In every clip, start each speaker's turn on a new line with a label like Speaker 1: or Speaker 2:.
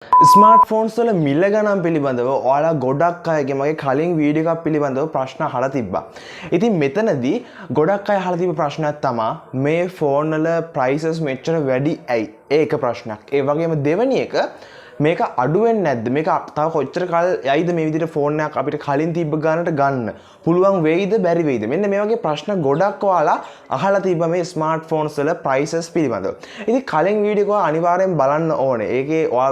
Speaker 1: ස්මාර්ට්ෆෝන්ස් වල මිල ගණන් පිළිබඳව ඔයාලා ගොඩක් අයගේ මගේ කලින් වීඩියෝ එකක් පිළිබඳව ප්‍රශ්න අහලා තිබ්බා. ඉතින් මෙතනදී ගොඩක් අය අහලා තිබ්බ ප්‍රශ්නයක් තමයි මේ ෆෝන් වල ප්‍රයිසස් මෙච්චර වැඩි ඇයි? ඒක ප්‍රශ්නයක්. ඒ වගේම දෙවෙනි එක මේක අඩු වෙන්නේ නැද්ද? මේක තව කොච්චර කල් යයිද මේ විදිහට ෆෝන් එකක් අපිට කලින් තිබ්බ ගානට ගන්න? පුළුවන් වෙයිද බැරි වෙයිද? මෙන්න මේ වගේ ප්‍රශ්න ගොඩක් ඔයාලා අහලා තිබ්බා මේ ස්මාර්ට්ෆෝන්ස් වල ප්‍රයිසස් පිළිබඳව. ඉතින් කලින් වීඩියෝ එක අනිවාර්යෙන් බලන්න ඕනේ. ඒකේ ඔයා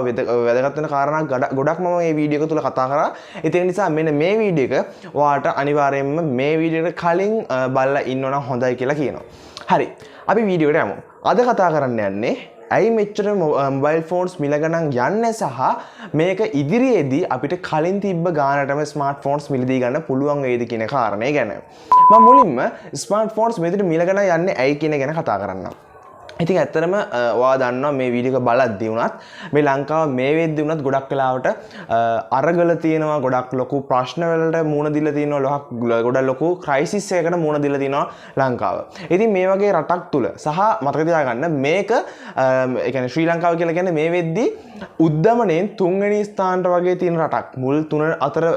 Speaker 1: වැදගත් වෙන කාරණා ගොඩක් මම මේ වීඩියෝ එක තුල කතා කරා. ඒක නිසා මෙන්න මේ වීඩියෝ එක ඔයාට අනිවාර්යෙන්ම මේ වීඩියෝ එක කලින් බලලා ඉන්නවනම් හොඳයි කියලා කියනවා. හරි. අපි වීඩියෝ එකට යමු. අද කතා කරන්න යන්නේ ඇයි මෙච්චර මොබයිල් ෆෝන්ස් මිල ගණන් යන්නේ සහ මේක ඉදිරියේදී අපිට කලින් තිබ්බ ගානටම ස්මාර්ට් ෆෝන්ස් මිලදී ගන්න පුළුවන් වේද කියන කාරණේ ගැන. මම මුලින්ම ස්මාර්ට් ෆෝන්ස් මෙතන මිල ගණන් යන්නේ ඇයි කියන ගැන කතා කරන්නම්. ඉතින් ඇත්තටම ඔයා දන්නවා මේ වීඩියෝ එක බලද්දී වුණත් මේ ලංකාව මේ වෙද්දී වුණත් ගොඩක් වෙලාවට අරගල තියෙනවා, ගොඩක් ලොකු ප්‍රශ්න වලට මුහුණ දීලා තියෙනවා, ගොඩක් ලොකු ක්‍රයිසිස් එකකට මුහුණ දීලා තියෙනවා ලංකාව. ඉතින් මේ වගේ රටක් තුල සහ මතක තියාගන්න මේක ඒ කියන්නේ ශ්‍රී ලංකාව කියලා කියන්නේ මේ වෙද්දී උද්දමණයෙන් තුන්වෙනි ස්ථානට වගේ තියෙන රටක්. මුල් තුන අතර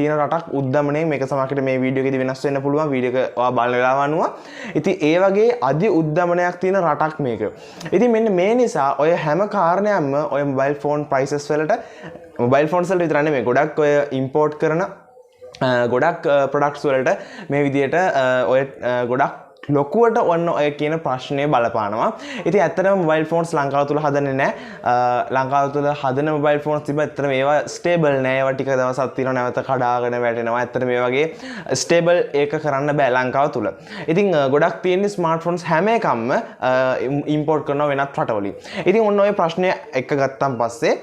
Speaker 1: තියෙන රටක් උද්දමණයෙන් මේක සමහරකට මේ වීඩියෝ එකේදී වෙනස් වෙන්න පුළුවන් වීඩියෝ එක ඔයා බලන වෙලාව අනුව. ඉතින් ඒ වගේ අධි උද්දමනයක් තියෙන රටක් මේක. ඉතින් මෙන්න මේ නිසා ඔය හැම කාරණයක්ම ඔය මොබයිල් ෆෝන් ප්‍රයිසස් වලට මොබයිල් ෆෝන්ස් වලට විතර නෙමෙයි ගොඩක් ඔය ඉම්පෝර්ට් කරන ගොඩක් ප්‍රොඩක්ට්ස් වලට මේ විදිහට ඔය ගොඩක් ලොකුවට ඔන්න ඔය කියන ප්‍රශ්නේ බලපානවා. ඉතින් ඇත්තටම මොබයිල් ෆෝන්ස් ලංකාව තුල හදන්නේ නැහැ. ලංකාව තුල හදන මොබයිල් ෆෝන්ස් තිබ්බ ඇත්තටම ඒවා ස්ටේබල් නැහැ. ඒවා ටික දවසක් තියෙනවා නැවත කඩාගෙන වැටෙනවා. ඇත්තටම මේ වගේ ස්ටේබල් ඒක කරන්න බෑ ලංකාව තුල. ඉතින් ගොඩක් තියෙන ස්මාර්ට්ෆෝන්ස් හැම එකක්ම ඉම්පෝර්ට් කරනවා වෙනත් රටවලින්. ඉතින් ඔන්න ඔය ප්‍රශ්නය එක ගත්තන් පස්සේ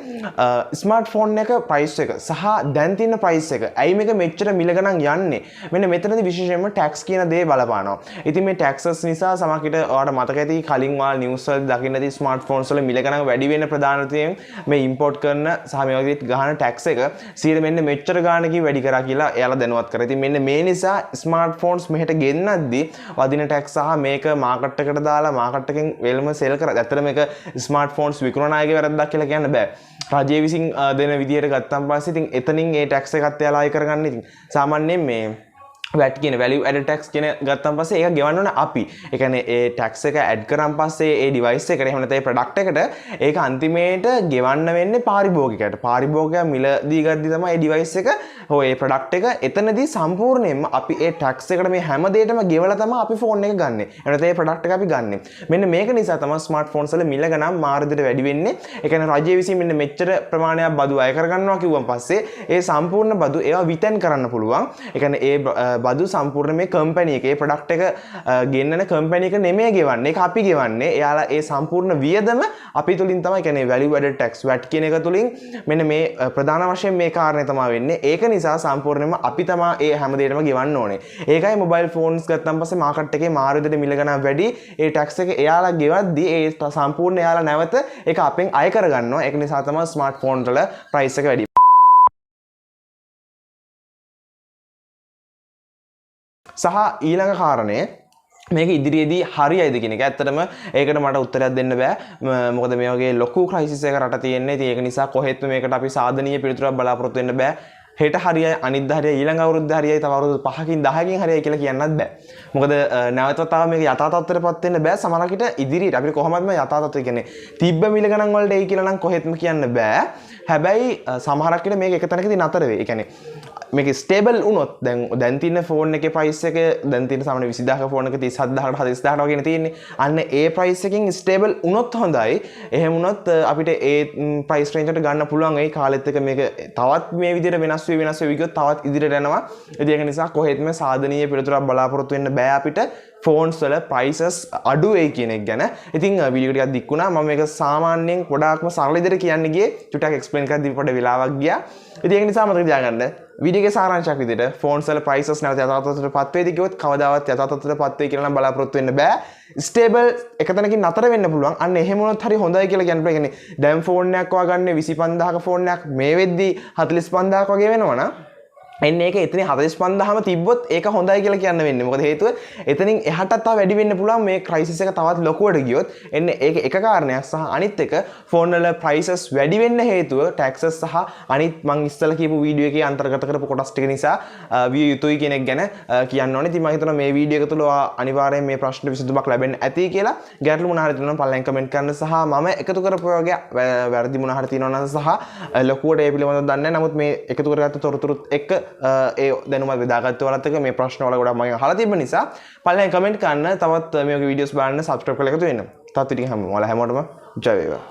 Speaker 1: ස්මාර්ට්ෆෝන් එක ප්‍රයිස් එක සහ දැන් තියෙන ප්‍රයිස් එක ඇයි මේක මෙච්චර මිල ගණන් යන්නේ? මෙන්න මෙතනදී විශේෂයෙන්ම ටැක්ස් කියන දේ බලපානවා. ඉතින් ටැක්සස් නිසා සමහරවිට ඔයාලට මතක ඇති කලින් ඔයාලා නිවුස් වල දකින්න ඇති ස්මාර්ට්ෆෝන්ස් වල මිල ගණන් වැඩි වෙන ප්‍රධානතයෙන් මේ ඉම්පෝර්ට් කරන සහ මේ වගේ ගහන ටැක්ස් එක 100 මෙන්න මෙච්චර ගානකින් වැඩි කරා කියලා එයාලා දැනුවත් කරා. ඉතින් මෙන්න මේ නිසා ස්මාර්ට්ෆෝන්ස් මෙහෙට ගෙන්නද්දී වදින ටැක්ස් සහ මේක මාකට් එකට දාලා මාකට් එකෙන් වෙලම සෙල් කරා. ඇත්තට මේක ස්මාර්ට්ෆෝන්ස් විකුණන අයගේ වැරද්දක් කියලා කියන්න බෑ. රජය විසින් දෙන විදියට ගත්තන් පස්සේ ඉතින් එතනින් ඒ ටැක්ස් එකත් එයාලා අය කරගන්න. ඉතින් සාමාන්‍යයෙන් මේ වැට් කියන වැලියු ඇඩඩ් ටැක්ස් කියන ගත්තන් පස්සේ ඒක ගෙවන්න ඕනේ අපි. ඒ කියන්නේ ඒ ටැක්ස් එක ඇඩ් කරන් පස්සේ ඒ ඩිවයිස් එකට එහෙම නැත්නම් ඒ ප්‍රොඩක්ට් එකට ඒක අන්තිමේට ගෙවන්න වෙන්නේ පාරිභෝගිකයට. පාරිභෝගිකයා මිලදී ගද්දි තමයි ඒ ඩිවයිස් එක හොය ඒ ප්‍රොඩක්ට් එක එතනදී සම්පූර්ණයෙන්ම අපි ඒ ටැක්ස් එකට මේ හැම දෙයකම ගෙවලා තමයි අපි ෆෝන් එක ගන්නෙ. එහෙම නැත්නම් ඒ ප්‍රොඩක්ට් එක අපි ගන්නෙ. මෙන්න මේක නිසා තමයි ස්මාර්ට්ෆෝන්ස් වල මිල ගණන් මාර්ගයට වැඩි වෙන්නේ. ඒ කියන්නේ රජය විසින් මෙන්න මෙච්චර ප්‍රමාණයක් බදු අය කරගන්නවා කිව්වන් පස්සේ ඒ සම්පූර්ණ බදු ඒවා විතෙන් කරන්න පුළුවන්. ඒ කියන්නේ ඒ බදු සම්පූර්ණ මේ කම්පැනි එකේ ප්‍රොඩක්ට් එක ගෙන්නන කම්පැනි එක නෙමෙයි ගෙවන්නේ. ඒක අපි ගෙවන්නේ. එයාලා ඒ සම්පූර්ණ වියදම අපි තුලින් තමයි කියන්නේ වැලියු ඇඩඩ් ටැක්ස් VAT කියන එක තුලින් මෙන්න මේ ප්‍රධාන වශයෙන් මේ කාරණේ තමයි වෙන්නේ. ඒක නිසා සම්පූර්ණයෙන්ම අපි තමයි ඒ හැම දෙයකම ගෙවන්න ඕනේ. ඒකයි මොබයිල් ෆෝන්ස් ගත්තන් පස්සේ මාකට් එකේ මාරුවෙද මිල ගණන් වැඩි. ඒ ටැක්ස් එක එයාලා ගෙවද්දී ඒ සම්පූර්ණ එයාලා නැවත ඒක අපෙන් අය කරගන්නවා. ඒක නිසා තමයි ස්මාර්ට්ෆෝන් වල ප්‍රයිස් එක වැඩි. සහ ඊළඟ කාරණය මේක ඉදිරියේදී හරියයිද කියන එක. ඇත්තටම ඒකට මට උත්තරයක් දෙන්න බෑ. මොකද මේ වගේ ලොකු ක්‍රයිසිස් එක රට තියෙන්නේ. ඉතින් ඒක නිසා කොහෙත්ම මේකට අපි සාධනීය පිළිතුරක් බලාපොරොත්තු වෙන්න බෑ. හෙට හරියයි අනිද්දා හරියයි ඊළඟ අවුරුද්ද හරියයි තව අවුරුදු 5කින් 10කින් හරියයි කියලා කියන්නත් බෑ. මොකද නැවතත් තව මේක යථා තත්ත්වයටපත් වෙන්න බෑ. සමහරවිට ඉදිරියට අපිට කොහොමද මේ යථා තත්ත්වය කියන්නේ තිබ්බ මිල ගණන් වලට එයි කියලා නම් කොහෙත්ම කියන්න බෑ. හැබැයි සමහරක් විට මේක එක තැනකදී නතර වෙයි. ඒ කියන්නේ මේක ස්ටේබල් වුණොත් දැන් තියෙන ෆෝන් එකේ ප්‍රයිස් එක දැන් තියෙන සාමාන්‍ය 20000ක ෆෝන් එක 37000කට 40000කට වගේ තියෙන්නේ. අන්න ඒ ප්‍රයිස් එකකින් ස්ටේබල් වුණොත් හොඳයි. එහෙම වුණොත් අපිට ඒ ප්‍රයිස් රේන්ජ් එකට ගන්න පුළුවන්. ඒ කාලෙත් එක මේක තවත් මේ විදිහට වෙනස් වෙවි ගියොත් තවත් ඉදිරියට යනවා. ඉතින් ඒක නිසා කොහෙත්ම සාධනීය පිළිතුරක් බලාපොරොත්තු වෙන්න බෑ අපිට. ෆෝන්ස් වල ප්‍රයිසස් අඩු වෙයි කියන එක ගැන. ඉතින් වීඩියෝ ටිකක් දික් වුණා. මම මේක සාමාන්‍යයෙන් ගොඩාක්ම සරල විදිහට කියන්න ගියේ. චුට්ටක් එක්ස්ප්ලেইন කරද්දී පොඩ වෙලාවක් ගියා. ඉතින් ඒක නිසා මතක තියාගන්න වීඩියෝ එකේ සාරාංශයක් විදිහට ෆෝන්ස් වල ප්‍රයිසස් නැවත යථා තත්ත්වයටපත් වේද කිව්වොත් කවදාවත් යථා තත්ත්වයටපත් වෙයි කියලා නම් බලාපොරොත්තු වෙන්න බෑ. ස්ටේබල් එක තැනකින් නතර වෙන්න පුළුවන්. අන්න එහෙම වුණොත් හරි හොඳයි කියලා කියන්න බෑ. කියන්නේ දැන් ෆෝන් එකක් වගන්නේ 25000ක ෆෝන් එකක් මේ වෙද්දී 45000ක වගේ වෙනවනම් එන්නේ ඒක එතනින් 45000ම තිබ්බොත් ඒක හොඳයි කියලා කියන්න වෙන්නේ. මොකද හේතුව එතනින් එහාටත් තව වැඩි වෙන්න පුළුවන් මේ ක්‍රයිසිස් එක තවත් ලොකුවට ගියොත්. එන්නේ ඒක එක කාරණයක් සහ අනිත් එක ෆෝන් වල ප්‍රයිසස් වැඩි වෙන්න හේතුව ටැක්සස් සහ අනිත් මං ඉස්සෙල්ලා කියපු වීඩියෝ එකේ අන්තර්ගත කරපු කොටස් ටික නිසා විය යුතුයි කියන එක ගැන කියන්න ඕනේ. ඉතින් මම හිතනවා මේ වීඩියෝ එක තුල අනිවාර්යයෙන් මේ ප්‍රශ්න විසඳුමක් ලැබෙන්න ඇති කියලා. ගැටලු මොනවා හරි තියෙනවා නම් පල්ලෙන් කමෙන්ට් කරන්න සහ මම එකතු කරපු වගේ වැරදි මොනවා හරි තියෙනවා නම් සහ ලොකුවට ඒ පිළිබඳව දන්නේ නැහැ. නමුත් මේ එකතු කරගත්ත තොරතුරුත් එක්ක ඒ දැනුමත් බෙදාගත්ත වලත් එක මේ ප්‍රශ්න වල ගොඩක් මම අහලා තිබ්බ නිසා පල්ලෙන් කමෙන්ට් කරන්න තවත් මේ වගේ වීඩියෝස් බලන්න සබ්ස්ක්‍රයිබ් කරලා එකතු වෙන්න. තවත් ඉතින් හැමෝටම ජය වේවා.